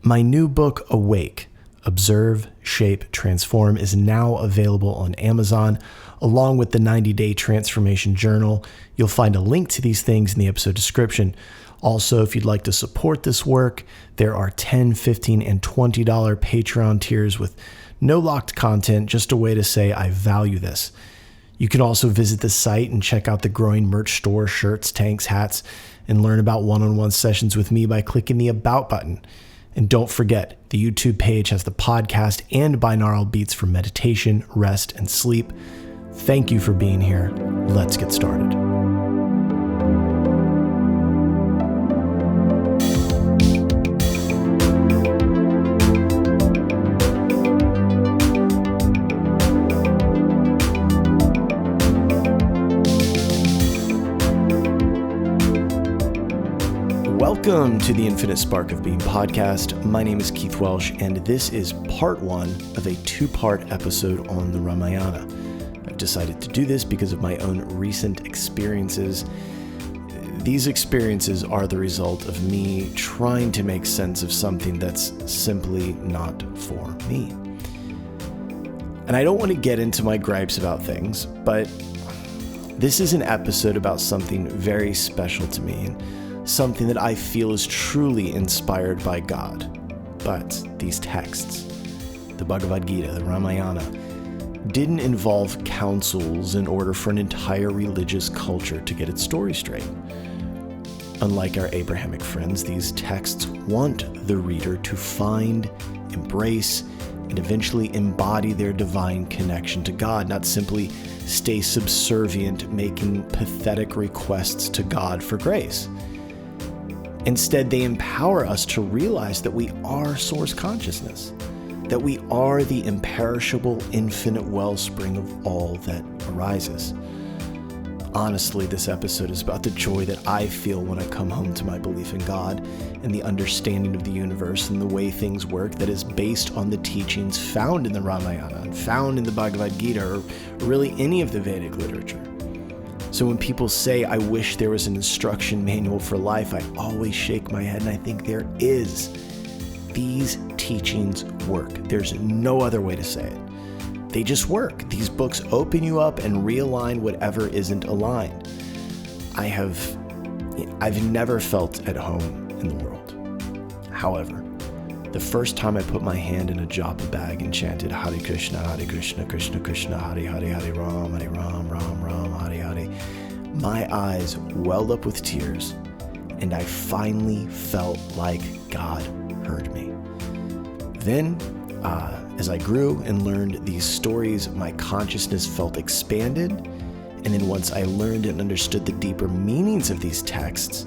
My new book, Awake, Observe, Shape, Transform, is now available on Amazon, along with the 90-day transformation journal. You'll find a link to these things in the episode description. Also, if you'd like to support this work, there are $10, $15, and $20 Patreon tiers with no locked content, just a way to say I value this. You can also visit the site and check out the growing merch store, shirts, tanks, hats, and learn about one-on-one sessions with me by clicking the About button. And don't forget, the YouTube page has the podcast and binaural beats for meditation, rest, and sleep. Thank you for being here. Let's get started. Welcome to the Infinite Spark of Being podcast. My name is Keith Welsh, and this is part one of a two-part episode on the Ramayana. I've decided to do this because of my own recent experiences. These experiences are the result of me trying to make sense of something that's simply not for me. And I don't want to get into my gripes about things, but this is an episode about something very special to me, something that I feel is truly inspired by God. But these texts, the Bhagavad Gita, the Ramayana, didn't involve councils in order for an entire religious culture to get its story straight. Unlike our Abrahamic friends, these texts want the reader to find, embrace, and eventually embody their divine connection to God, not simply stay subservient, making pathetic requests to God for grace. Instead, they empower us to realize that we are source consciousness, that we are the imperishable, infinite wellspring of all that arises. Honestly, this episode is about the joy that I feel when I come home to my belief in God and the understanding of the universe and the way things work that is based on the teachings found in the Ramayana and found in the Bhagavad Gita, or really any of the Vedic literature. So when people say, I wish there was an instruction manual for life, I always shake my head and I think there is. These teachings work. There's no other way to say it. They just work. These books open you up and realign whatever isn't aligned. I've never felt at home in the world. However, the first time I put my hand in a japa bag and chanted Hare Krishna, Krishna Krishna, Hare Ram, Ram Ram, Hare Hare, my eyes welled up with tears, and I finally felt like God heard me. Then, as I grew and learned these stories, my consciousness felt expanded, and then once I learned and understood the deeper meanings of these texts,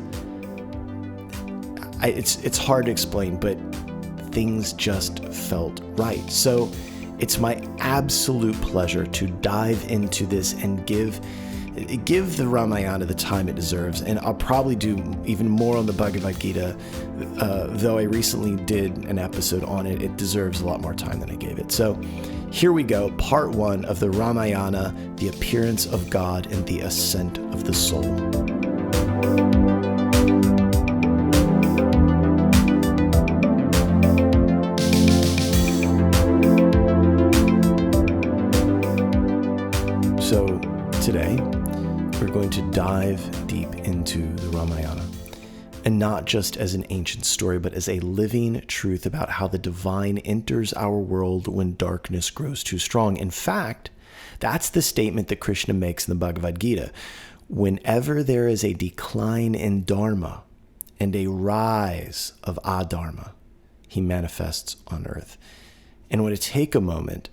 it's hard to explain, but things just felt right. So it's my absolute pleasure to dive into this and give the Ramayana the time it deserves. And I'll probably do even more on the Bhagavad Gita, though I recently did an episode on it. It deserves a lot more time than I gave it. So here we go, part one of the Ramayana, the appearance of God and the ascent of the soul. So today, we're going to dive deep into the Ramayana, and not just as an ancient story, but as a living truth about how the divine enters our world when darkness grows too strong. In fact, that's the statement that Krishna makes in the Bhagavad Gita. Whenever there is a decline in Dharma and a rise of Adharma, he manifests on earth. And I want to take a moment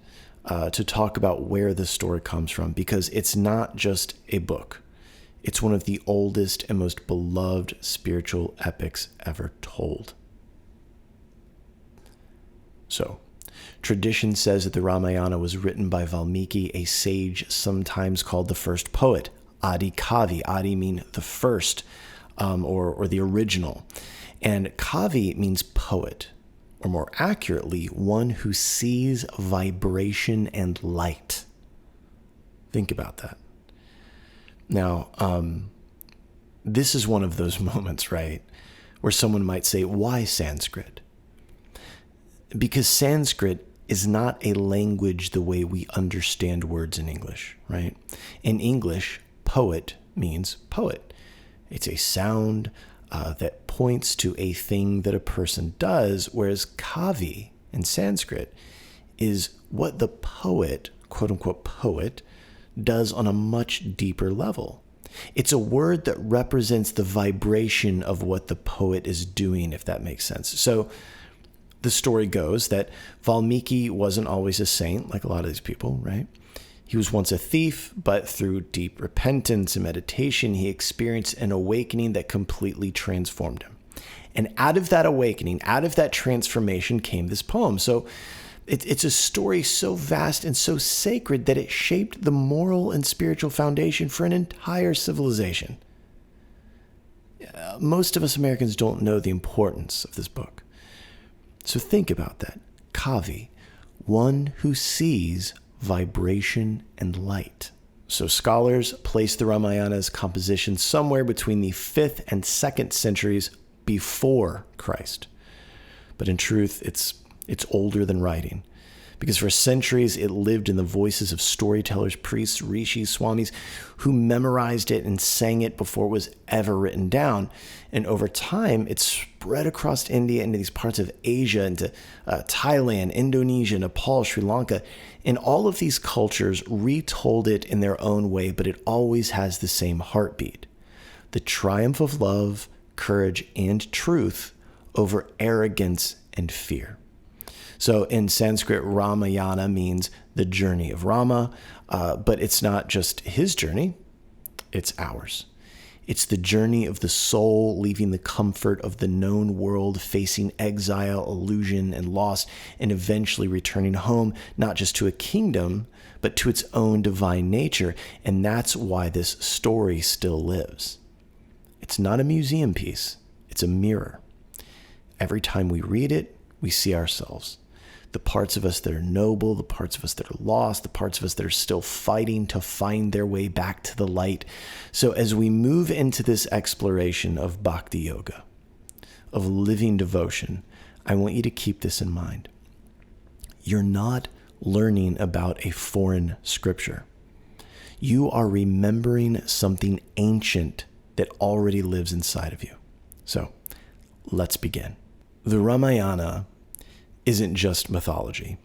to talk about where this story comes from, because it's not just a book. It's one of the oldest and most beloved spiritual epics ever told. So, tradition says that the Ramayana was written by Valmiki, a sage sometimes called the first poet. Adi Kavi. Adi mean the first, or the original. And Kavi means poet, or more accurately, one who sees vibration and light. Think about that. Now, this is one of those moments, right, where someone might say, why Sanskrit? because Sanskrit is not a language the way we understand words in English, right? In English, poet means poet. It's a sound that points to a thing that a person does, whereas kavi in Sanskrit is what the poet, quote unquote poet, does on a much deeper level. It's a word that represents the vibration of what the poet is doing, if that makes sense. So the story goes that Valmiki wasn't always a saint, like a lot of these people, right? He was once a thief, but through deep repentance and meditation, he experienced an awakening that completely transformed him. And out of that awakening, out of that transformation came this poem. So it's a story so vast and so sacred that it shaped the moral and spiritual foundation for an entire civilization. Most of us Americans don't know the importance of this book. So think about that. Kavi, one who sees vibration and light. So scholars place the Ramayana's composition somewhere between the 5th and 2nd centuries before Christ. But in truth, it's older than writing, because for centuries it lived in the voices of storytellers, priests, rishis, swamis, who memorized it and sang it before it was ever written down. And over time, it spread across India, into these parts of Asia, into Thailand, Indonesia, Nepal, Sri Lanka. And all of these cultures retold it in their own way, but it always has the same heartbeat: the triumph of love, courage, and truth over arrogance and fear. So in Sanskrit, Ramayana means the journey of Rama, but it's not just his journey, it's ours. It's the journey of the soul leaving the comfort of the known world, facing exile, illusion, and loss, and eventually returning home, not just to a kingdom, but to its own divine nature. And that's why this story still lives. It's not a museum piece, it's a mirror. Every time we read it, we see ourselves. The parts of us that are noble, the parts of us that are lost, the parts of us that are still fighting to find their way back to the light. So as we move into this exploration of Bhakti Yoga, of living devotion, I want you to keep this in mind. You're not learning about a foreign scripture. You are remembering something ancient that already lives inside of you. So let's begin. The Ramayana isn't just mythology.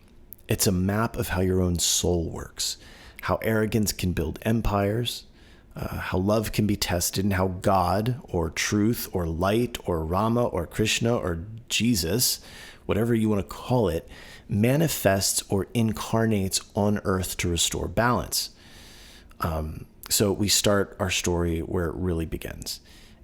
It's a map of how your own soul works, how arrogance can build empires, how love can be tested, and how God or truth or light or Rama or Krishna or Jesus, whatever you want to call it, manifests or incarnates on earth to restore balance. So we start our story where it really begins.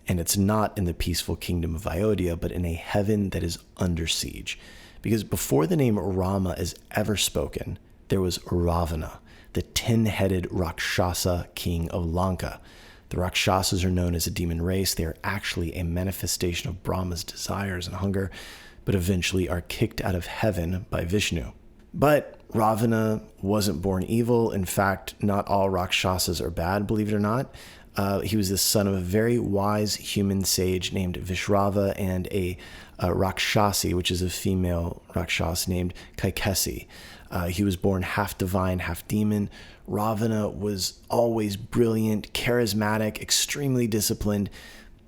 And it's not in the peaceful kingdom of Ayodhya, but in a heaven that is under siege. Because before the name Rama is ever spoken, there was Ravana, the 10-headed Rakshasa king of Lanka. The Rakshasas are known as a demon race. They are actually a manifestation of Brahma's desires and hunger, but eventually are kicked out of heaven by Vishnu. But Ravana wasn't born evil. In fact, not all Rakshasas are bad, believe it or not. He was the son of a very wise human sage named Vishrava and a Rakshasi, which is a female Rakshas named Kaikesi. He was born half divine, half demon. Ravana was always brilliant, charismatic, extremely disciplined,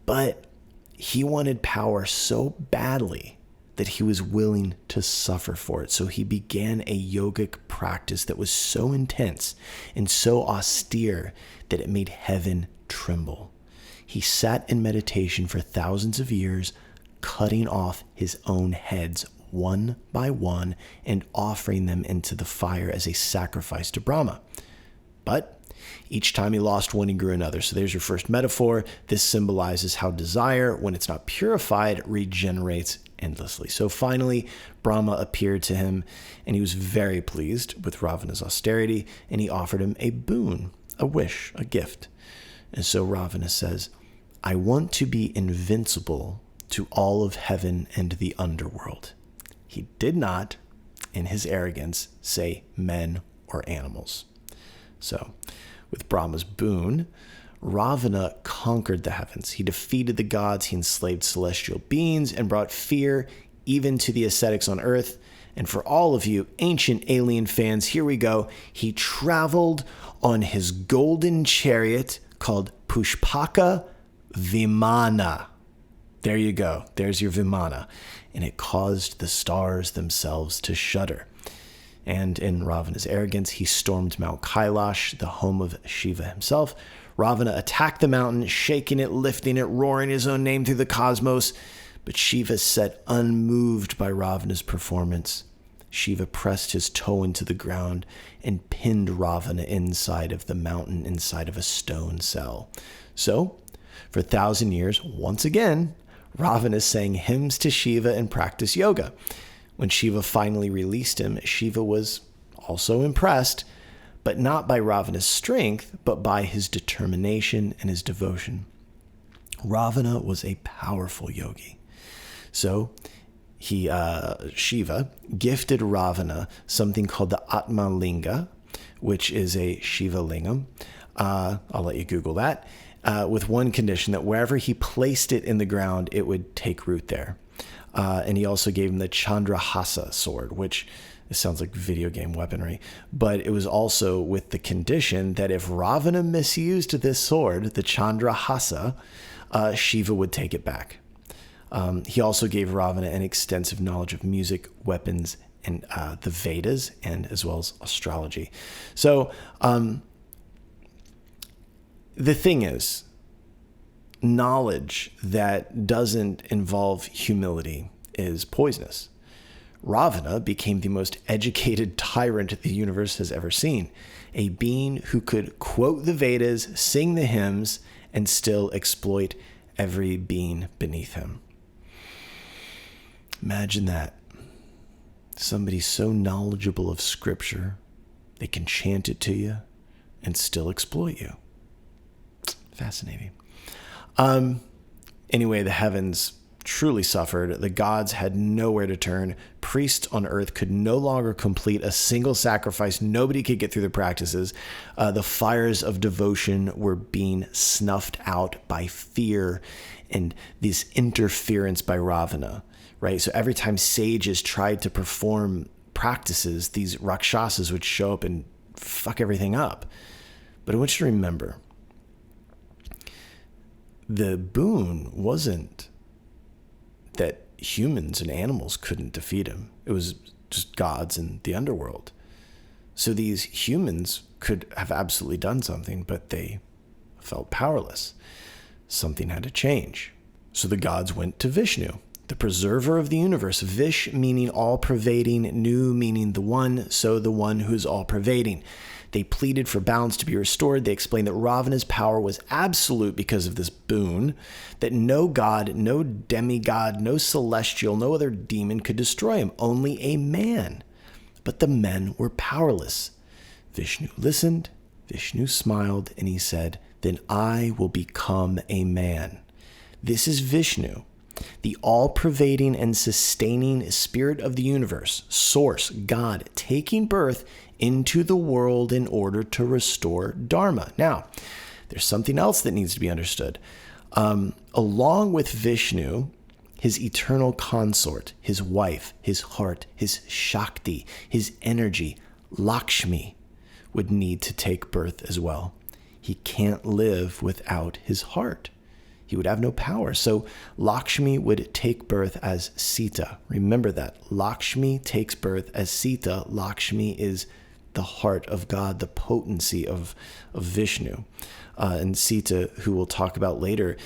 but he wanted power so badly that he was willing to suffer for it. So he began a yogic practice that was so intense and so austere that it made heaven tremble. He sat in meditation for thousands of years, cutting off his own heads one by one and offering them into the fire as a sacrifice to Brahma. But each time he lost one, he grew another. So there's your first metaphor. This symbolizes how desire, when it's not purified, regenerates endlessly. So finally, Brahma appeared to him, and he was very pleased with Ravana's austerity, and he offered him a boon, a wish, a gift. And so Ravana says, I want to be invincible to all of heaven and the underworld. He did not, in his arrogance, say men or animals. So, with Brahma's boon, Ravana conquered the heavens. He defeated the gods, he enslaved celestial beings, and brought fear even to the ascetics on earth. And for all of you ancient alien fans, here we go. He traveled on his golden chariot called Pushpaka Vimana. There you go. There's your Vimana. And it caused the stars themselves to shudder. And in Ravana's arrogance, he stormed Mount Kailash, the home of Shiva himself. Ravana attacked the mountain, shaking it, lifting it, roaring his own name through the cosmos. But Shiva sat unmoved by Ravana's performance. Shiva pressed his toe into the ground and pinned Ravana inside of the mountain, inside of a stone cell. So, for 1,000 years, once again, Ravana sang hymns to Shiva and practiced yoga. When Shiva finally released him, Shiva was also impressed, but not by Ravana's strength, but by his determination and his devotion. Ravana was a powerful yogi. So Shiva gifted Ravana something called the Atma Linga, which is a Shiva lingam. I'll let you Google that, with one condition, that wherever he placed it in the ground, it would take root there. And he also gave him the Chandrahasa sword, which sounds like video game weaponry. But it was also with the condition that if Ravana misused this sword, the Chandrahasa, Shiva would take it back. He also gave Ravana an extensive knowledge of music, weapons, and the Vedas, and as well as astrology. So the thing is, knowledge that doesn't involve humility is poisonous. Ravana became the most educated tyrant the universe has ever seen, a being who could quote the Vedas, sing the hymns, and still exploit every being beneath him. Imagine that. Somebody so knowledgeable of scripture, they can chant it to you and still exploit you. Fascinating. Anyway, the heavens truly suffered. The gods had nowhere to turn. Priests on earth could no longer complete a single sacrifice. Nobody could get through the practices. The fires of devotion were being snuffed out by fear and this interference by Ravana, right? So every time sages tried to perform practices, these Rakshasas would show up and fuck everything up. But I want you to remember, the boon wasn't that humans and animals couldn't defeat him. It was just gods in the underworld. So these humans could have absolutely done something, but they felt powerless. Something had to change. So the gods went to Vishnu, the preserver of the universe. Vish meaning all-pervading, Nu meaning the one, so the one who's all-pervading. They pleaded for balance to be restored. They explained that Ravana's power was absolute because of this boon, that no god, no demigod, no celestial, no other demon could destroy him, only a man. But the men were powerless. Vishnu listened, Vishnu smiled, and he said, "Then I will become a man." This is Vishnu, the all-pervading and sustaining spirit of the universe, source, God, taking birth into the world in order to restore Dharma. Now, there's something else that needs to be understood. Along with Vishnu, his eternal consort, his wife, his heart, his Shakti, his energy, Lakshmi, would need to take birth as well. He can't live without his heart. He would have no power. So Lakshmi would take birth as Sita. Remember that. Lakshmi takes birth as Sita. Lakshmi is the heart of God, the potency of Vishnu. And Sita, who we'll talk about later,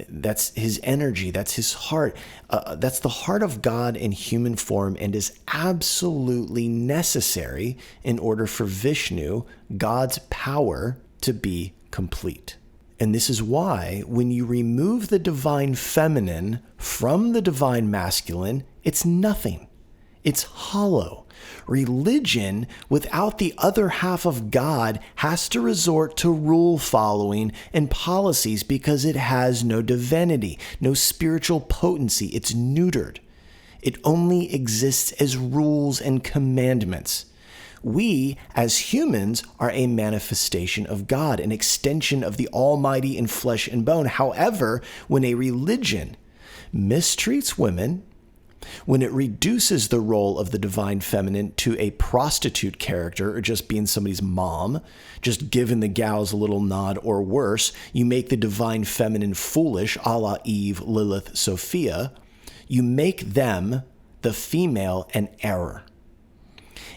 that's his energy, that's his heart. That's the heart of God in human form and is absolutely necessary in order for Vishnu, God's power, to be complete. And this is why when you remove the divine feminine from the divine masculine, it's nothing. It's hollow. Religion without the other half of God has to resort to rule following and policies because it has no divinity, no spiritual potency. It's neutered. It only exists as rules and commandments. We, as humans, are a manifestation of God, an extension of the Almighty in flesh and bone. However, when a religion mistreats women, When it reduces the role of the divine feminine to a prostitute character or just being somebody's mom, just giving the gals a little nod, or worse, you make the divine feminine foolish, a la Eve, Lilith, Sophia, you make them, the female, an error.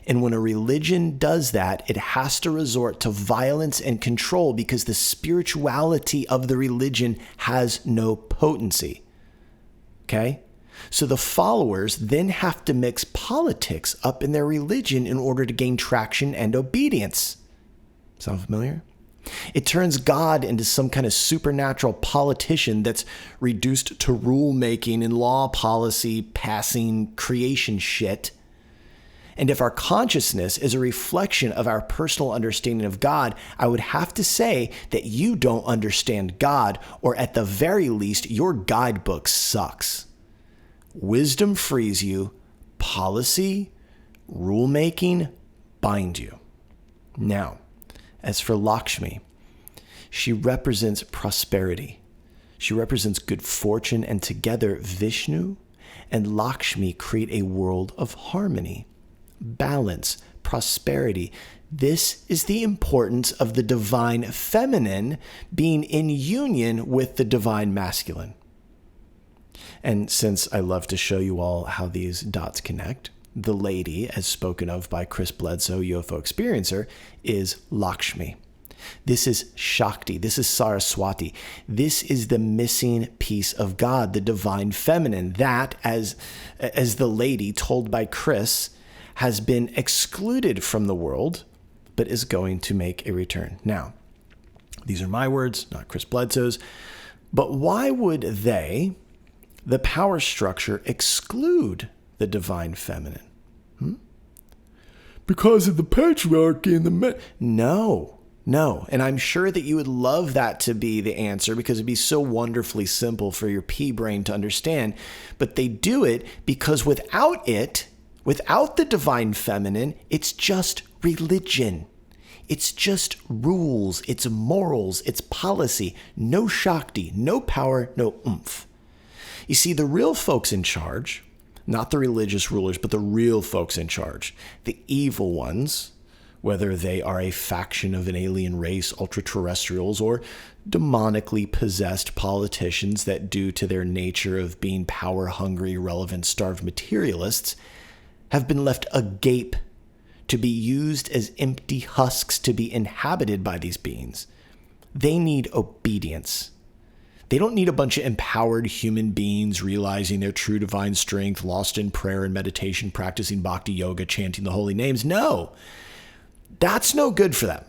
And when a religion does that, it has to resort to violence and control because the spirituality of the religion has no potency. Okay? So the followers then have to mix politics up in their religion in order to gain traction and obedience. Sound familiar? It turns God into some kind of supernatural politician that's reduced to rule-making and law policy, passing creation shit. And if our consciousness is a reflection of our personal understanding of God, I would have to say that you don't understand God, or at the very least, your guidebook sucks. Wisdom frees you, policy, rulemaking bind you. Now, as for Lakshmi, she represents prosperity. She represents good fortune, and together Vishnu and Lakshmi create a world of harmony, balance, prosperity. This is the importance of the divine feminine being in union with the divine masculine. And since I love to show you all how these dots connect, the lady, as spoken of by Chris Bledsoe, UFO Experiencer, is Lakshmi. This is Shakti. This is Saraswati. This is the missing piece of God, the divine feminine, that, as the lady told by Chris, has been excluded from the world, but is going to make a return. Now, these are my words, not Chris Bledsoe's, but why would they, the power structure, exclude the divine feminine? Because of the patriarchy and the men. No. And I'm sure that you would love that to be the answer because it'd be so wonderfully simple for your pea brain to understand. But they do it because without the divine feminine, it's just religion. It's just rules, it's morals, it's policy. No Shakti, no power, no oomph. You see, the real folks in charge, not the religious rulers, but the real folks in charge, the evil ones, whether they are a faction of an alien race, ultra-terrestrials, or demonically possessed politicians that, due to their nature of being power-hungry, irrelevant, starved materialists, have been left agape to be used as empty husks to be inhabited by these beings. They need obedience. They don't need a bunch of empowered human beings realizing their true divine strength, lost in prayer and meditation, practicing Bhakti Yoga, chanting the holy names. No, that's no good for them.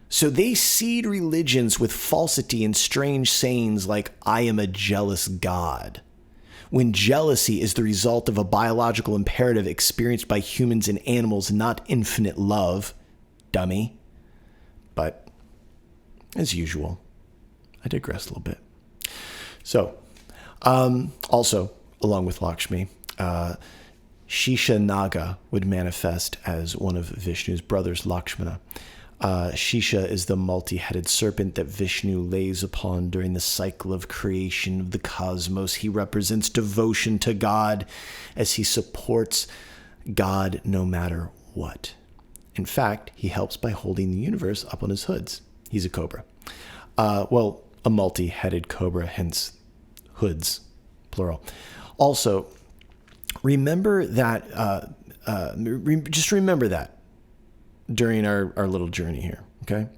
So they seed religions with falsity and strange sayings like, I am a jealous God, when jealousy is the result of a biological imperative experienced by humans and animals, not infinite love, dummy. But as usual, I digress a little bit. So, also, along with Lakshmi, Shisha Naga would manifest as one of Vishnu's brothers, Lakshmana. Shisha is the multi-headed serpent that Vishnu lays upon during the cycle of creation of the cosmos. He represents devotion to God as he supports God no matter what. In fact, he helps by holding the universe up on his hoods. He's a cobra. A multi-headed cobra, hence hoods, plural. Also, remember that, just remember that during our little journey here, okay?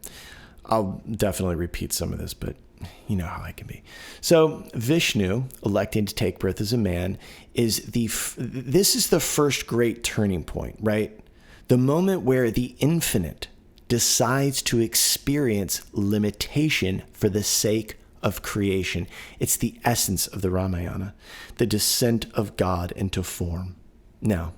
I'll definitely repeat some of this, but you know how I can be. So Vishnu, electing to take birth as a man, this is the first great turning point, right? The moment where the infinite decides to experience limitation for the sake of creation. It's the essence of the Ramayana, the descent of God into form. Now,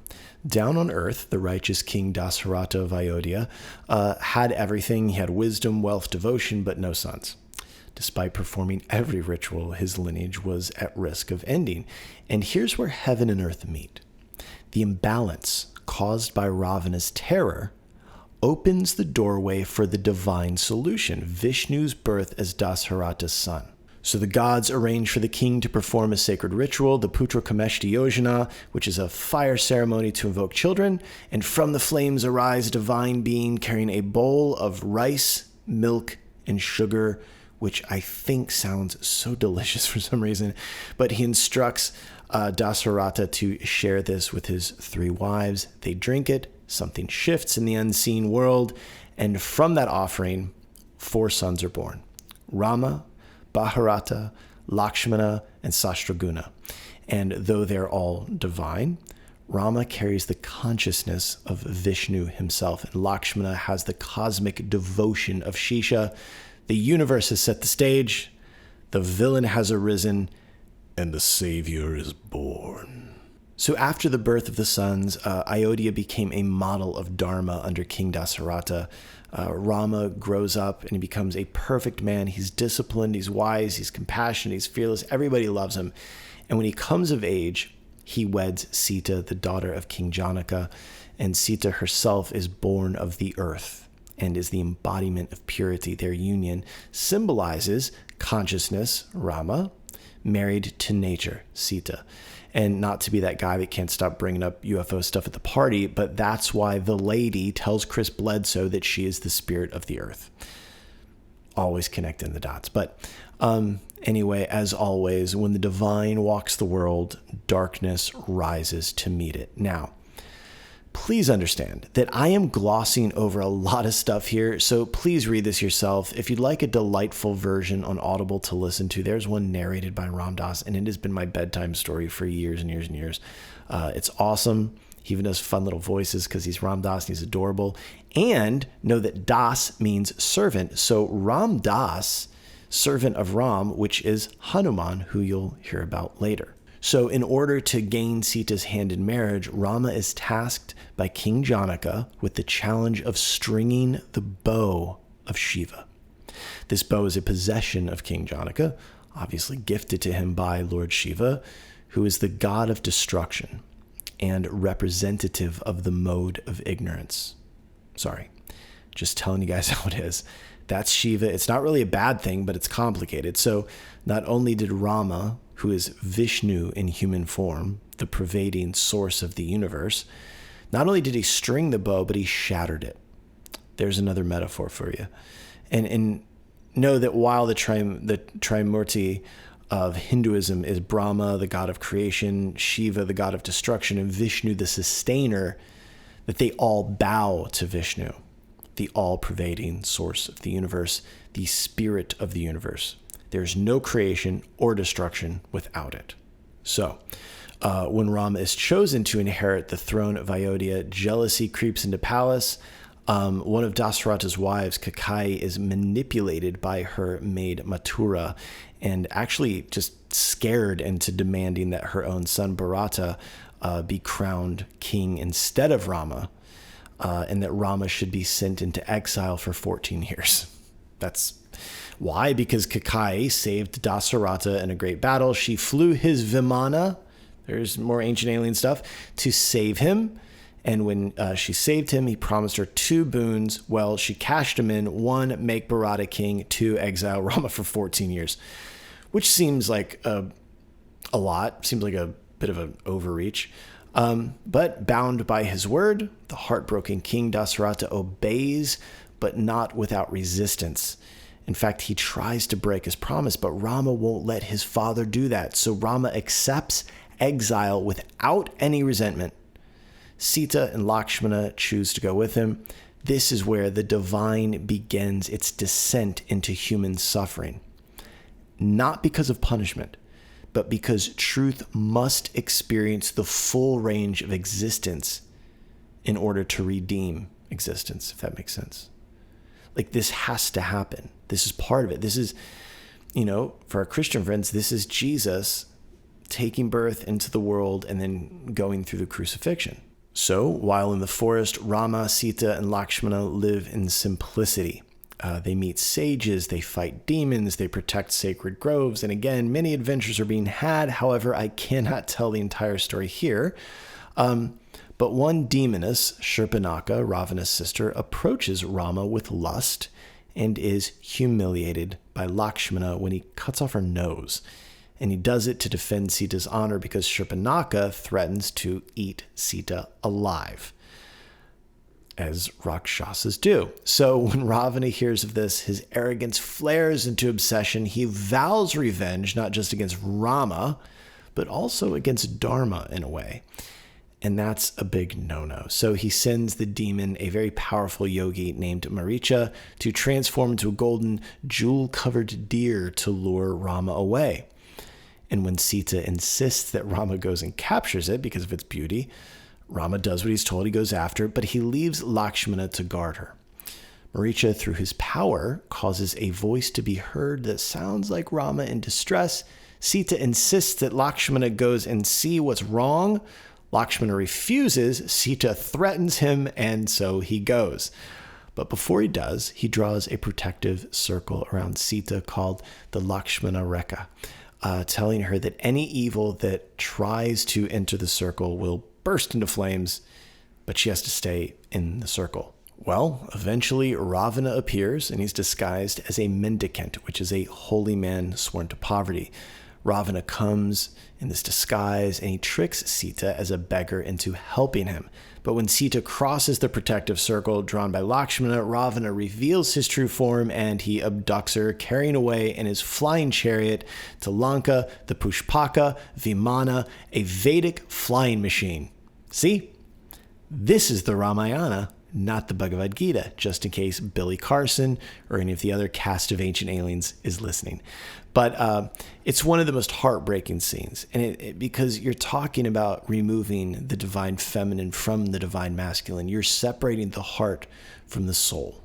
down on earth, the righteous king Dasarata of Ayodhya had everything. He had wisdom, wealth, devotion, but no sons. Despite performing every ritual, his lineage was at risk of ending. And here's where heaven and earth meet. The imbalance caused by Ravana's terror opens the doorway for the divine solution, Vishnu's birth as Dasarata's son. So the gods arrange for the king to perform a sacred ritual, the Putra Kameshti Yojana, which is a fire ceremony to invoke children, and from the flames arise a divine being carrying a bowl of rice, milk, and sugar, which I think sounds so delicious for some reason. But he instructs Dasarata to share this with his 3 wives. They drink it, something shifts in the unseen world, and from that offering, 4 sons are born: Rama, Bharata, Lakshmana, and Sastraguna. And though they're all divine, Rama carries the consciousness of Vishnu himself, and Lakshmana has the cosmic devotion of Shisha. The universe has set the stage, the villain has arisen, and the savior is born. So after the birth of the sons, Ayodhya became a model of Dharma under King Dasarata. Rama grows up and he becomes a perfect man. He's disciplined, he's wise, he's compassionate, he's fearless. Everybody loves him. And when he comes of age, he weds Sita, the daughter of King Janaka. And Sita herself is born of the earth and is the embodiment of purity. Their union symbolizes consciousness, Rama, married to nature, Sita. And not to be that guy that can't stop bringing up UFO stuff at the party, but that's why the lady tells Chris Bledsoe that she is the spirit of the earth. Always connecting the dots. But anyway, as always, when the divine walks the world, darkness rises to meet it. Now, please understand that I am glossing over a lot of stuff here, so please read this yourself. If you'd like a delightful version on Audible to listen to, there's one narrated by Ram Dass, and it has been my bedtime story for years and years and years. It's awesome. He even does fun little voices because he's Ram Dass and he's adorable. And know that Das means servant. So Ram Dass, servant of Ram, which is Hanuman, who you'll hear about later. So in order to gain Sita's hand in marriage, Rama is tasked by King Janaka with the challenge of stringing the bow of Shiva. This bow is a possession of King Janaka, obviously gifted to him by Lord Shiva, who is the god of destruction and representative of the mode of ignorance. Sorry, just telling you guys how it is. That's Shiva. It's not really a bad thing, but it's complicated. So not only did Rama, who is Vishnu in human form, the pervading source of the universe, not only did he string the bow, but he shattered it. There's another metaphor for you. And know that while the Trimurti of Hinduism is Brahma, the god of creation, Shiva, the god of destruction, and Vishnu, the sustainer, that they all bow to Vishnu, the all-pervading source of the universe, the spirit of the universe. There's no creation or destruction without it. So, when Rama is chosen to inherit the throne of Ayodhya, jealousy creeps into palace. One of Dasarata's wives, Kakai, is manipulated by her maid Mathura and actually just scared into demanding that her own son Bharata be crowned king instead of Rama, and that Rama should be sent into exile for 14 years. That's why, because Kakai saved Dasarata in a great battle. She flew his Vimana, there's more ancient alien stuff, to save him. And when she saved him, he promised her 2 boons. Well, she cashed them in. 1, make Bharata king. 2, exile Rama for 14 years, which seems like a lot. Seems like a bit of an overreach. But bound by his word, the heartbroken king Dasarata obeys, but not without resistance. In fact, he tries to break his promise, but Rama won't let his father do that. So Rama accepts exile without any resentment. Sita and Lakshmana choose to go with him. This is where the divine begins its descent into human suffering. Not because of punishment, but because truth must experience the full range of existence in order to redeem existence, if that makes sense. Like, this has to happen. This is part of it. This is, for our Christian friends, this is Jesus taking birth into the world and then going through the crucifixion. So while in the forest, Rama, Sita, and Lakshmana live in simplicity. They meet sages, they fight demons, they protect sacred groves, and again, many adventures are being had. However, I cannot tell the entire story here. But one demoness, Shurpanaka, Ravana's sister, approaches Rama with lust and is humiliated by Lakshmana when he cuts off her nose. And he does it to defend Sita's honor because Shurpanakha threatens to eat Sita alive, as Rakshasas do. So when Ravana hears of this, his arrogance flares into obsession. He vows revenge, not just against Rama, but also against Dharma in a way. And that's a big no-no. So he sends the demon, a very powerful yogi named Maricha, to transform into a golden, jewel-covered deer to lure Rama away. And when Sita insists that Rama goes and captures it because of its beauty, Rama does what he's told. He goes after it, but he leaves Lakshmana to guard her. Maricha, through his power, causes a voice to be heard that sounds like Rama in distress. Sita insists that Lakshmana goes and see what's wrong. Lakshmana refuses. Sita threatens him, and so he goes. But before he does, he draws a protective circle around Sita called the Lakshmana Rekha, telling her that any evil that tries to enter the circle will burst into flames, but she has to stay in the circle. Well, eventually Ravana appears, and he's disguised as a mendicant, which is a holy man sworn to poverty. Ravana comes in this disguise, and he tricks Sita as a beggar into helping him. But when Sita crosses the protective circle drawn by Lakshmana, Ravana reveals his true form, and he abducts her, carrying away in his flying chariot to Lanka, the Pushpaka, Vimana, a Vedic flying machine. See? This is the Ramayana, not the Bhagavad Gita, just in case Billy Carson or any of the other cast of ancient aliens is listening. But it's one of the most heartbreaking scenes, and because you're talking about removing the divine feminine from the divine masculine. You're separating the heart from the soul,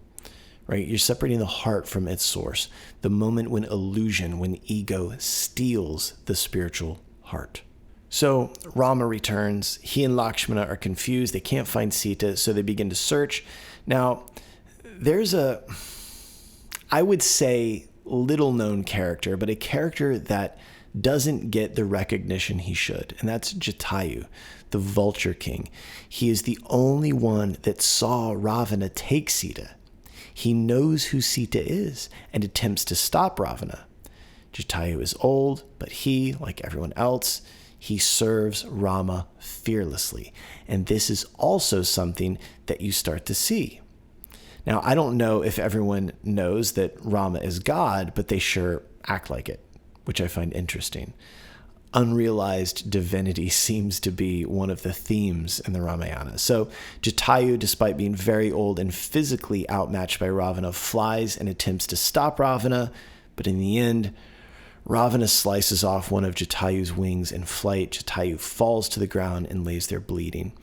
right? You're separating the heart from its source. The moment when illusion, when ego steals the spiritual heart. So Rama returns. He and Lakshmana are confused. They can't find Sita, so they begin to search. Now, there's I would say, little known character, but a character that doesn't get the recognition he should. And that's Jatayu, the vulture king. He is the only one that saw Ravana take Sita. He knows who Sita is and attempts to stop Ravana. Jatayu is old, but he, like everyone else, he serves Rama fearlessly. And this is also something that you start to see. Now, I don't know if everyone knows that Rama is God, but they sure act like it, which I find interesting. Unrealized divinity seems to be one of the themes in the Ramayana. So Jatayu, despite being very old and physically outmatched by Ravana, flies and attempts to stop Ravana, but in the end, Ravana slices off one of Jatayu's wings in flight. Jatayu falls to the ground and lays there bleeding.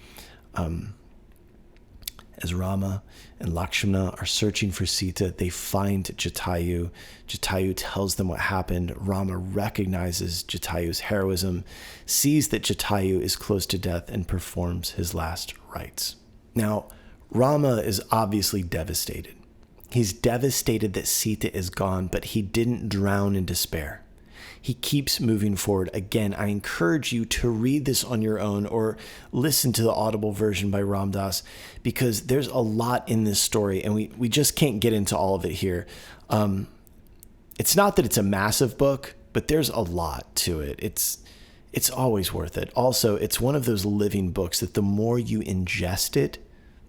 As Rama and Lakshmana are searching for Sita, they find Jatayu. Jatayu tells them what happened. Rama recognizes Jatayu's heroism, sees that Jatayu is close to death, and performs his last rites. Now, Rama is obviously devastated. He's devastated that Sita is gone, but he didn't drown in despair. He keeps moving forward. Again, I encourage you to read this on your own or listen to the audible version by Ram Dass, because there's a lot in this story, and we just can't get into all of it here. It's not that it's a massive book, but there's a lot to it. It's always worth it. Also, it's one of those living books that the more you ingest it,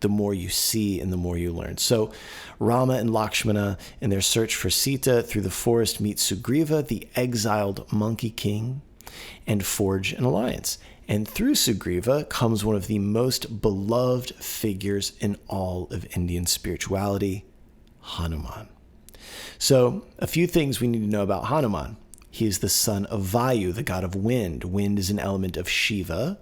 the more you see and the more you learn. So Rama and Lakshmana, in their search for Sita through the forest, meet Sugriva, the exiled monkey king, and forge an alliance. And through Sugriva comes one of the most beloved figures in all of Indian spirituality, Hanuman. So a few things we need to know about Hanuman. He is the son of Vayu, the god of wind. Wind is an element of Shiva.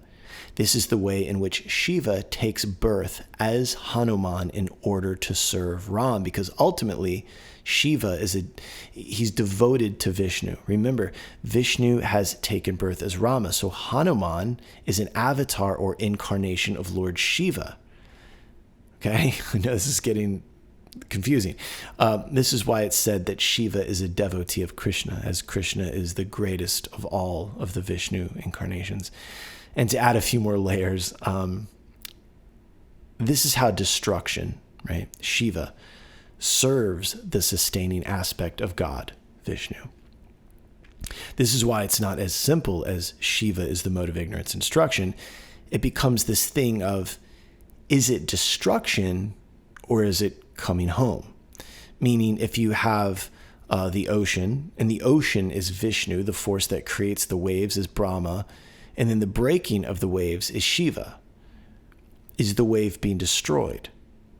This is the way in which Shiva takes birth as Hanuman in order to serve Ram, because ultimately Shiva he's devoted to Vishnu. Remember, Vishnu has taken birth as Rama, so Hanuman is an avatar or incarnation of Lord Shiva. Okay, I know this is getting confusing. This is why it's said that Shiva is a devotee of Krishna, as Krishna is the greatest of all of the Vishnu incarnations. And to add a few more layers, this is how destruction, right? Shiva serves the sustaining aspect of God, Vishnu. This is why it's not as simple as Shiva is the mode of ignorance and destruction. It becomes this thing of, is it destruction or is it coming home? Meaning, if you have the ocean, and the ocean is Vishnu, the force that creates the waves is Brahma, and then the breaking of the waves is Shiva. Is the wave being destroyed,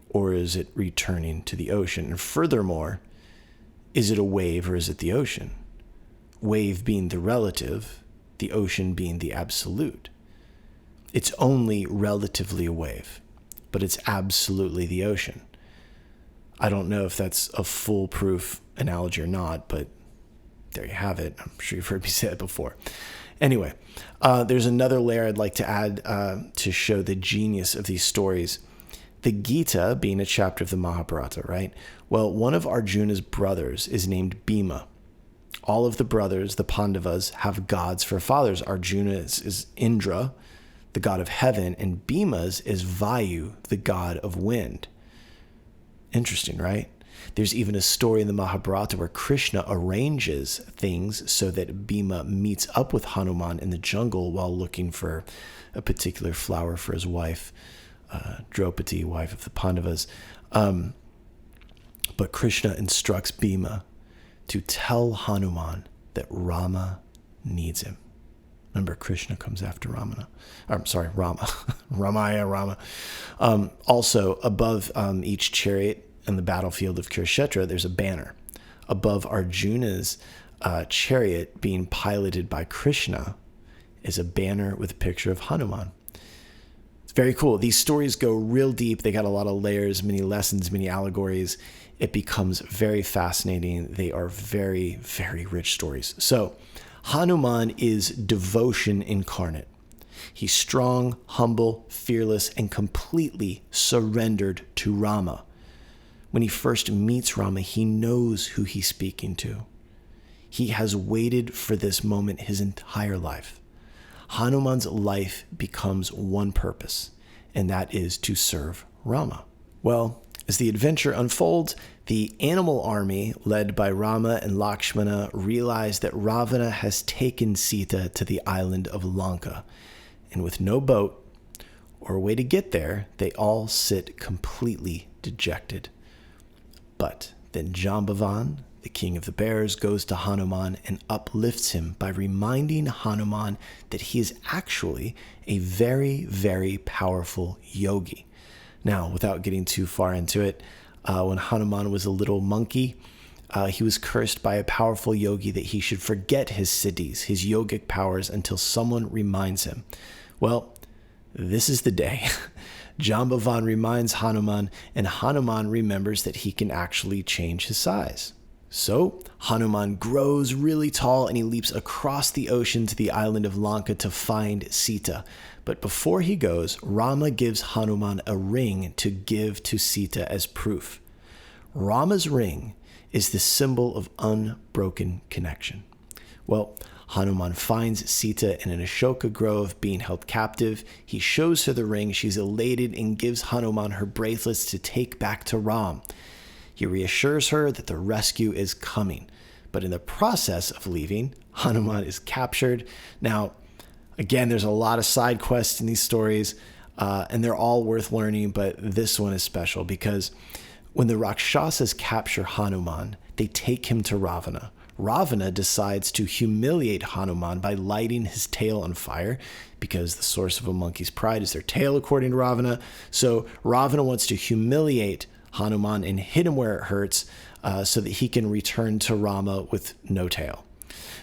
or is it returning to the ocean? And furthermore, is it a wave or is it the ocean? Wave being the relative, the ocean being the absolute. It's only relatively a wave, but it's absolutely the ocean. I don't know if that's a foolproof analogy or not, but there you have it. I'm sure you've heard me say it before. Anyway, there's another layer I'd like to add to show the genius of these stories. The Gita being a chapter of the Mahabharata, right? Well, one of Arjuna's brothers is named Bhima. All of the brothers, the Pandavas, have gods for fathers. Arjuna's is Indra, the god of heaven, and Bhima's is Vayu, the god of wind. Interesting, right? There's even a story in the Mahabharata where Krishna arranges things so that Bhima meets up with Hanuman in the jungle while looking for a particular flower for his wife, Draupadi, wife of the Pandavas. But Krishna instructs Bhima to tell Hanuman that Rama needs him. Remember, Krishna comes after Rama. Rama. Also, above each chariot in the battlefield of Kurukshetra, there's a banner. Above Arjuna's chariot being piloted by Krishna is a banner with a picture of Hanuman. It's very cool. These stories go real deep. They got a lot of layers, many lessons, many allegories. It becomes very fascinating. They are very, very rich stories. So Hanuman is devotion incarnate. He's strong, humble, fearless, and completely surrendered to Rama. When he first meets Rama, he knows who he's speaking to. He has waited for this moment his entire life. Hanuman's life becomes one purpose, and that is to serve Rama. Well, as the adventure unfolds, the animal army led by Rama and Lakshmana realize that Ravana has taken Sita to the island of Lanka, and with no boat or a way to get there, they all sit completely dejected. But then Jambavan, the king of the bears, goes to Hanuman and uplifts him by reminding Hanuman that he is actually a very, very powerful yogi. Now, without getting too far into it, when Hanuman was a little monkey, he was cursed by a powerful yogi that he should forget his siddhis, his yogic powers, until someone reminds him. Well, this is the day. Jambavan reminds Hanuman, and Hanuman remembers that he can actually change his size. So Hanuman grows really tall and he leaps across the ocean to the island of Lanka to find Sita. But before he goes, Rama gives Hanuman a ring to give to Sita as proof. Rama's ring is the symbol of unbroken connection. Well, Hanuman finds Sita in an Ashoka grove being held captive. He shows her the ring. She's elated and gives Hanuman her bracelets to take back to Ram. He reassures her that the rescue is coming. But in the process of leaving, Hanuman is captured. Now, again, there's a lot of side quests in these stories, and they're all worth learning, but this one is special because when the Rakshasas capture Hanuman, they take him to Ravana. Ravana decides to humiliate Hanuman by lighting his tail on fire because the source of a monkey's pride is their tail, according to Ravana. So Ravana wants to humiliate Hanuman and hit him where it hurts so that he can return to Rama with no tail.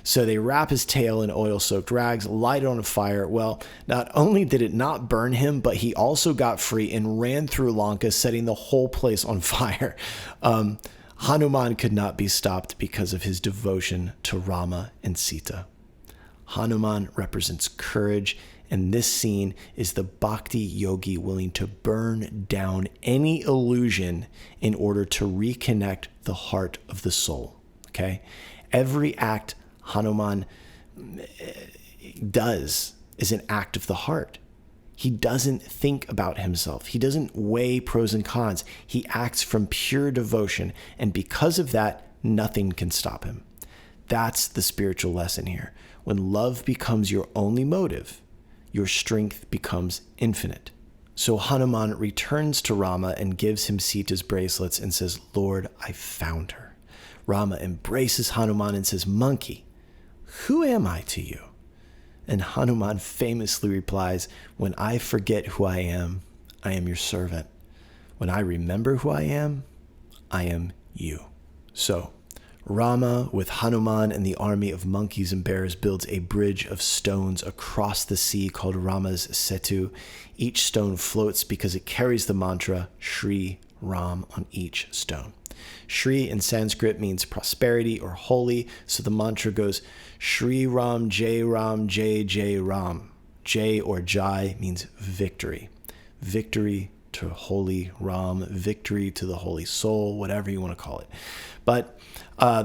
So they wrap his tail in oil-soaked rags, light it on fire. Well, not only did it not burn him, but he also got free and ran through Lanka, setting the whole place on fire. Hanuman could not be stopped because of his devotion to Rama and Sita. Hanuman represents courage, and this scene is the Bhakti yogi willing to burn down any illusion in order to reconnect the heart of the soul. Okay? Every act Hanuman does is an act of the heart. He doesn't think about himself. He doesn't weigh pros and cons. He acts from pure devotion. And because of that, nothing can stop him. That's the spiritual lesson here. When love becomes your only motive, your strength becomes infinite. So Hanuman returns to Rama and gives him Sita's bracelets and says, Lord, I found her. Rama embraces Hanuman and says, Monkey, who am I to you? And Hanuman famously replies, when I forget who I am your servant. When I remember who I am you. So Rama, with Hanuman and the army of monkeys and bears, builds a bridge of stones across the sea called Rama's Setu. Each stone floats because it carries the mantra Shri Ram on each stone. Shri in Sanskrit means prosperity or holy, so the mantra goes Shri Ram, Jai Ram, Jai Jai Ram. Jai or Jai means victory. Victory to holy Ram, victory to the holy soul, whatever you want to call it. But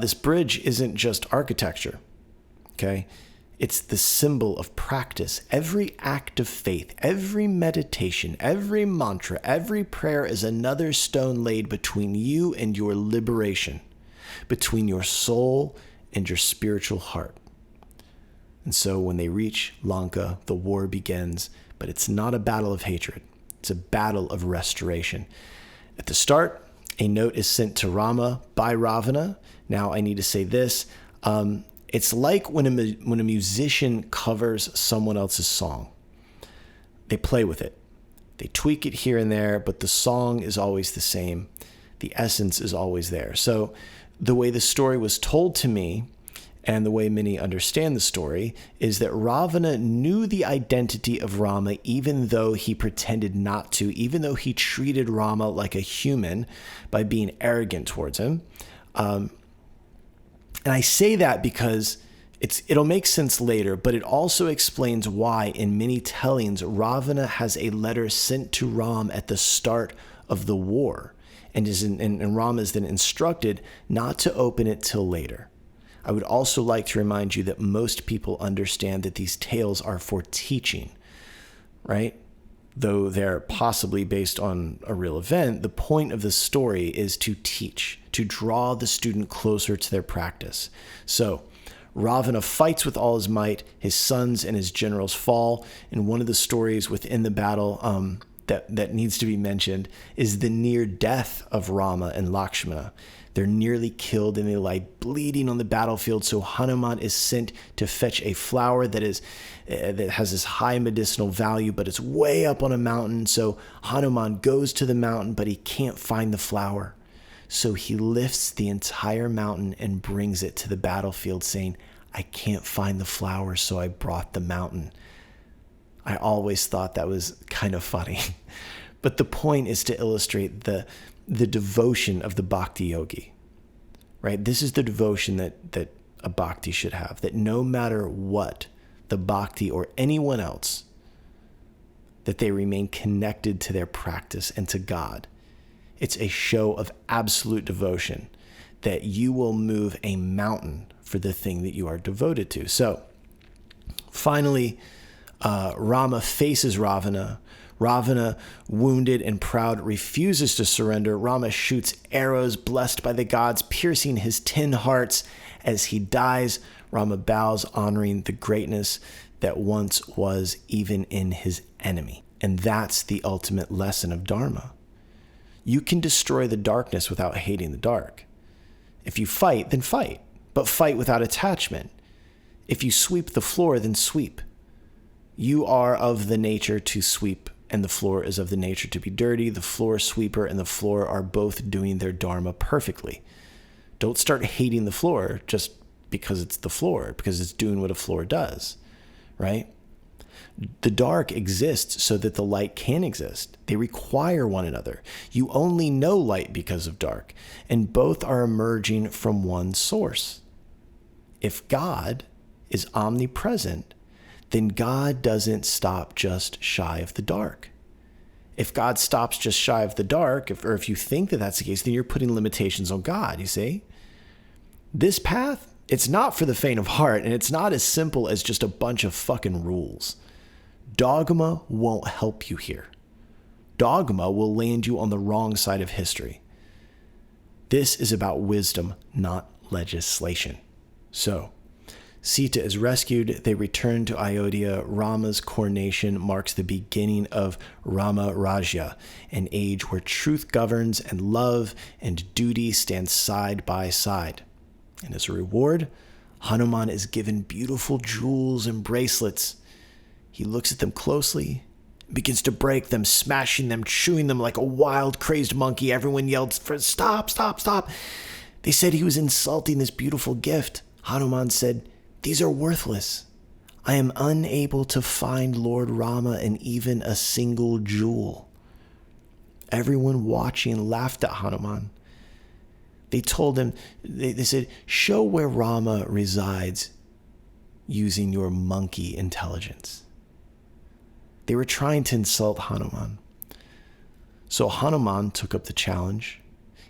this bridge isn't just architecture, okay? It's the symbol of practice. Every act of faith, every meditation, every mantra, every prayer is another stone laid between you and your liberation, between your soul and your spiritual heart. And so when they reach Lanka, the war begins, but it's not a battle of hatred. It's a battle of restoration. At the start, a note is sent to Rama by Ravana. Now I need to say this. It's like when a musician covers someone else's song. They play with it. They tweak it here and there, but the song is always the same. The essence is always there. So the way the story was told to me, and the way many understand the story, is that Ravana knew the identity of Rama even though he pretended not to, even though he treated Rama like a human by being arrogant towards him. And I say that because it'll make sense later, but it also explains why in many tellings Ravana has a letter sent to Ram at the start of the war, and Rama is then instructed not to open it till later. I would also like to remind you that most people understand that these tales are for teaching, right? Though they're possibly based on a real event, the point of the story is to teach, to draw the student closer to their practice. So Ravana fights with all his might, his sons and his generals fall, and one of the stories within the battle that needs to be mentioned is the near death of Rama and Lakshmana. They're nearly killed and they lie bleeding on the battlefield. So Hanuman is sent to fetch a flower that has this high medicinal value, but it's way up on a mountain. So Hanuman goes to the mountain, but he can't find the flower. So he lifts the entire mountain and brings it to the battlefield saying, I can't find the flower, so I brought the mountain. I always thought that was kind of funny. But the point is to illustrate the devotion of the Bhakti yogi, right? This is the devotion that a Bhakti should have, that no matter what the Bhakti or anyone else, that they remain connected to their practice and to God. It's a show of absolute devotion that you will move a mountain for the thing that you are devoted to. So finally, Rama faces Ravana. Ravana, wounded and proud, refuses to surrender. Rama shoots arrows blessed by the gods, piercing his 10 hearts. As he dies, Rama bows, honoring the greatness that once was even in his enemy. And that's the ultimate lesson of Dharma. You can destroy the darkness without hating the dark. If you fight, then fight, but fight without attachment. If you sweep the floor, then sweep. You are of the nature to sweep, and the floor is of the nature to be dirty. The floor sweeper and the floor are both doing their Dharma perfectly. Don't start hating the floor just because it's the floor, because it's doing what a floor does, right? The dark exists so that the light can exist. They require one another. You only know light because of dark, and both are emerging from one source. If God is omnipresent, then God doesn't stop just shy of the dark. If God stops just shy of the dark, if you think that that's the case, then you're putting limitations on God, you see? This path, it's not for the faint of heart, and it's not as simple as just a bunch of fucking rules. Dogma won't help you here. Dogma will land you on the wrong side of history. This is about wisdom, not legislation. So, Sita is rescued. They return to Ayodhya. Rama's coronation marks the beginning of Rama Rajya, an age where truth governs and love and duty stand side by side. And as a reward, Hanuman is given beautiful jewels and bracelets. He looks at them closely, begins to break them, smashing them, chewing them like a wild, crazed monkey. Everyone yelled for stop, stop, stop. They said he was insulting this beautiful gift. Hanuman said, "These are worthless. I am unable to find Lord Rama in even a single jewel." Everyone watching laughed at Hanuman. They told him, they said, "Show where Rama resides using your monkey intelligence." They were trying to insult Hanuman. So Hanuman took up the challenge.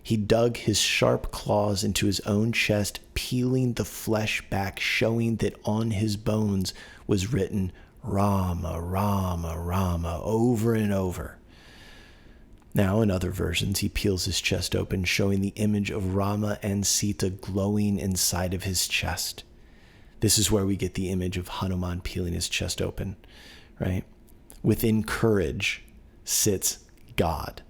He dug his sharp claws into his own chest, peeling the flesh back, showing that on his bones was written Rama, Rama, Rama, over and over. Now, in other versions, he peels his chest open, showing the image of Rama and Sita glowing inside of his chest. This is where we get the image of Hanuman peeling his chest open, right? Within courage sits God.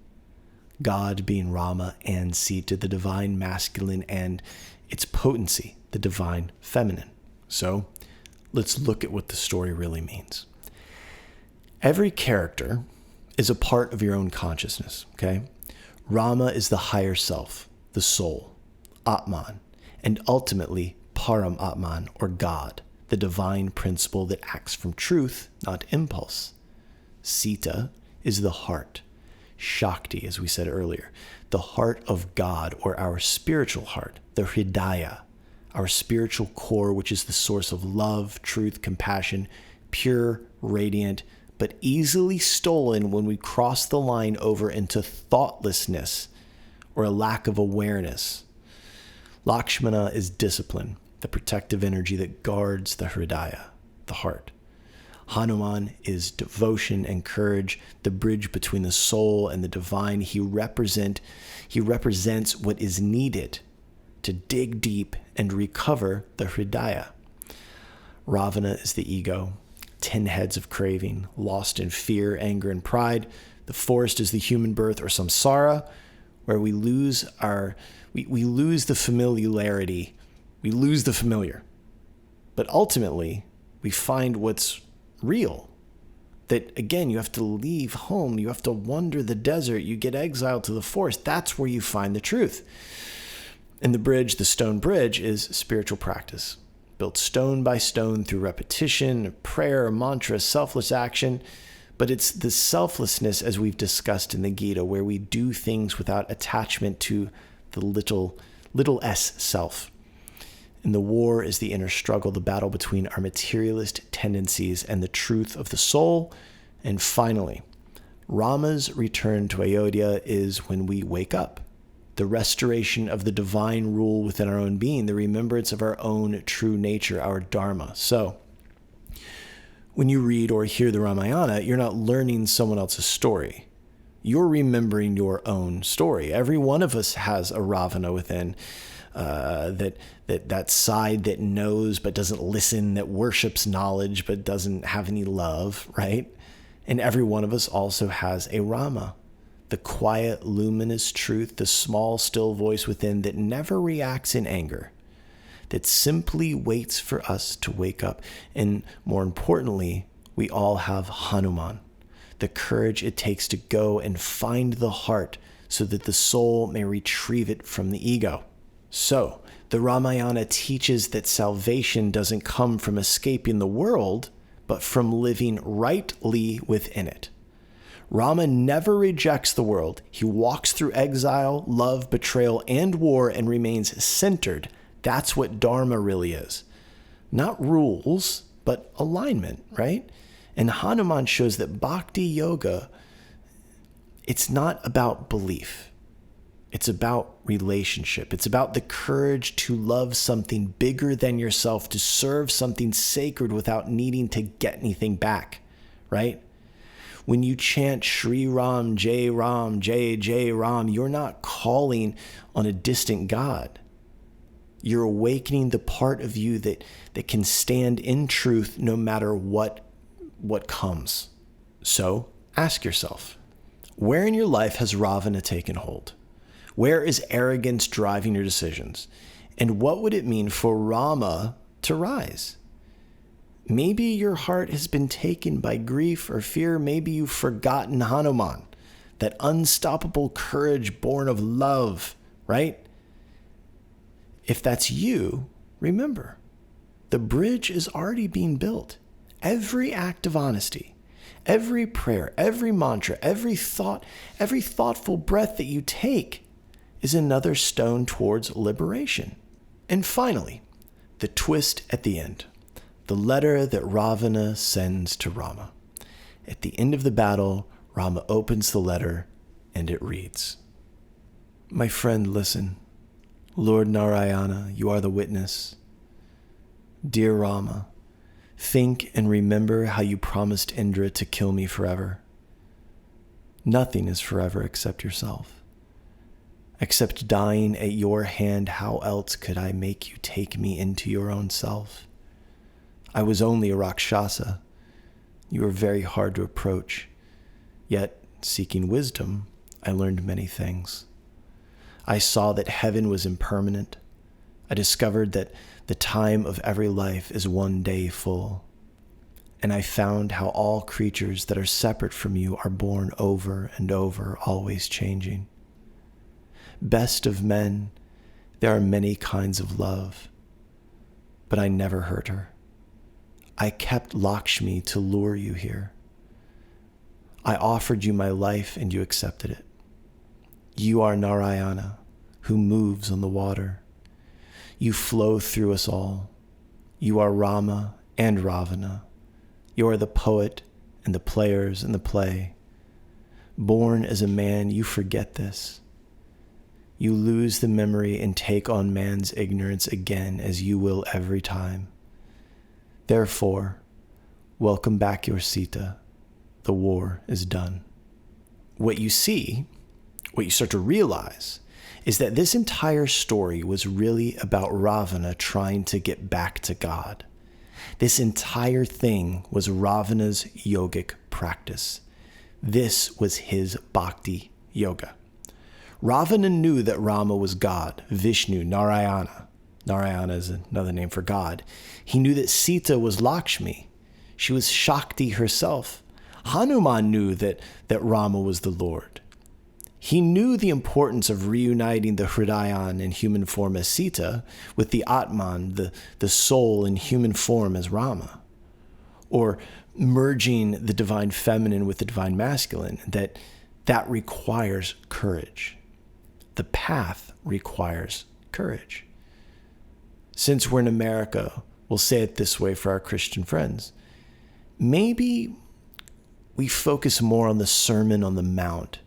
God being Rama and Sita, the divine masculine, and its potency, the divine feminine. So let's look at what the story really means. Every character is a part of your own consciousness, okay? Rama is the higher self, the soul, Atman, and ultimately Param Atman, or God, the divine principle that acts from truth, not impulse. Sita is the heart, Shakti, as we said earlier, the heart of God, or our spiritual heart, the Hridaya, our spiritual core, which is the source of love, truth, compassion, pure, radiant, but easily stolen when we cross the line over into thoughtlessness or a lack of awareness. Lakshmana is discipline, the protective energy that guards the Hridaya, the heart. Hanuman is devotion and courage, the bridge between the soul and the divine. He represents what is needed to dig deep and recover the Hridaya. Ravana is the ego, 10 heads of craving, lost in fear, anger, and pride. The forest is the human birth, or samsara, where we lose the familiarity. We lose the familiar. But ultimately, we find what's real. That, again, you have to leave home. You have to wander the desert. You get exiled to the forest. That's where you find the truth. And the bridge, the stone bridge, is spiritual practice, built stone by stone through repetition, prayer, mantra, selfless action. But it's the selflessness, as we've discussed in the Gita, where we do things without attachment to the little s self. And the war is the inner struggle, the battle between our materialist tendencies and the truth of the soul. And finally, Rama's return to Ayodhya is when we wake up. The restoration of the divine rule within our own being, the remembrance of our own true nature, our Dharma. So, when you read or hear the Ramayana, you're not learning someone else's story. You're remembering your own story. Every one of us has a Ravana within, that side that knows but doesn't listen, that worships knowledge but doesn't have any love, right? And every one of us also has a Rama, the quiet, luminous truth, the small, still voice within that never reacts in anger, that simply waits for us to wake up. And more importantly, we all have Hanuman, the courage it takes to go and find the heart so that the soul may retrieve it from the ego. So, the Ramayana teaches that salvation doesn't come from escaping the world, but from living rightly within it. Rama never rejects the world. He walks through exile, love, betrayal, and war and remains centered. That's what Dharma really is. Not rules, but alignment, right? And Hanuman shows that Bhakti Yoga, it's not about belief. It's about relationship. It's about the courage to love something bigger than yourself, to serve something sacred without needing to get anything back, right? When you chant Shri Ram, Jai Ram, Jai Jai Ram, you're not calling on a distant God. You're awakening the part of you that can stand in truth no matter what comes. So ask yourself, where in your life has Ravana taken hold? Where is arrogance driving your decisions? And what would it mean for Rama to rise? Maybe your heart has been taken by grief or fear. Maybe you've forgotten Hanuman, that unstoppable courage born of love, right? If that's you, remember, the bridge is already being built. Every act of honesty, every prayer, every mantra, every thought, every thoughtful breath that you take is another stone towards liberation. And finally, the twist at the end, the letter that Ravana sends to Rama. At the end of the battle, Rama opens the letter and it reads, "My friend, listen. Lord Narayana, you are the witness. Dear Rama, think and remember how you promised Indra to kill me forever. Nothing is forever except yourself. Except dying at your hand, how else could I make you take me into your own self? I was only a Rakshasa. You were very hard to approach. Yet, seeking wisdom, I learned many things. I saw that heaven was impermanent. I discovered that the time of every life is one day full. And I found how all creatures that are separate from you are born over and over, always changing. Best of men, there are many kinds of love, but I never hurt her. I kept Lakshmi to lure you here. I offered you my life and you accepted it. You are Narayana, who moves on the water. You flow through us all. You are Rama and Ravana. You are the poet and the players in the play. Born as a man, you forget this. You lose the memory and take on man's ignorance again, as you will every time. Therefore, welcome back your Sita. The war is done." What you see, what you start to realize, is that this entire story was really about Ravana trying to get back to God. This entire thing was Ravana's yogic practice. This was his Bhakti Yoga. Ravana knew that Rama was God, Vishnu, Narayana. Narayana is another name for God. He knew that Sita was Lakshmi. She was Shakti herself. Hanuman knew that Rama was the Lord. He knew the importance of reuniting the Hridayan in human form as Sita with the Atman, the soul in human form as Rama. Or merging the divine feminine with the divine masculine, that requires courage. The path requires courage. Since we're in America, we'll say it this way for our Christian friends. Maybe we focus more on the Sermon on the Mount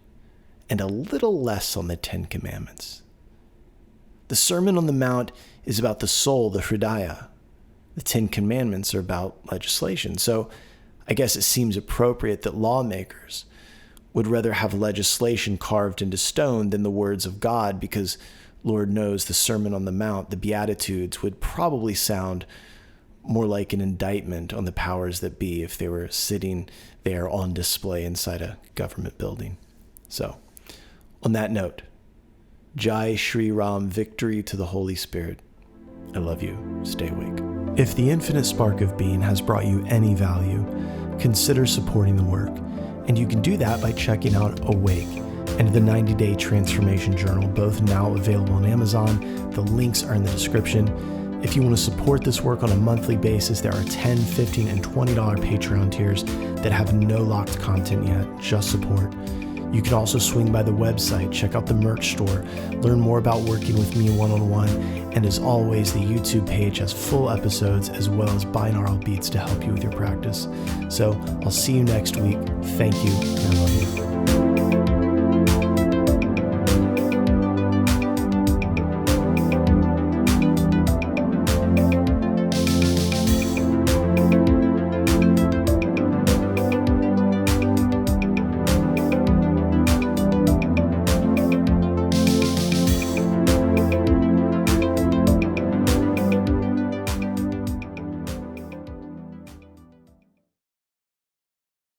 and a little less on the Ten Commandments. The Sermon on the Mount is about the soul, the Hridaya. The Ten Commandments are about legislation. So I guess it seems appropriate that lawmakers would rather have legislation carved into stone than the words of God, because Lord knows the Sermon on the Mount, the Beatitudes, would probably sound more like an indictment on the powers that be if they were sitting there on display inside a government building. So, on that note, Jai Shri Ram, victory to the Holy Spirit. I love you. Stay awake. If the infinite spark of being has brought you any value, consider supporting the work. And you can do that by checking out Awake and the 90-Day Transformation Journal, both now available on Amazon. The links are in the description. If you want to support this work on a monthly basis, there are $10, $15, and $20 Patreon tiers that have no locked content yet, just support. You can also swing by the website, check out the merch store, learn more about working with me one-on-one, and as always, the YouTube page has full episodes as well as binaural beats to help you with your practice. So I'll see you next week. Thank you, and I love you.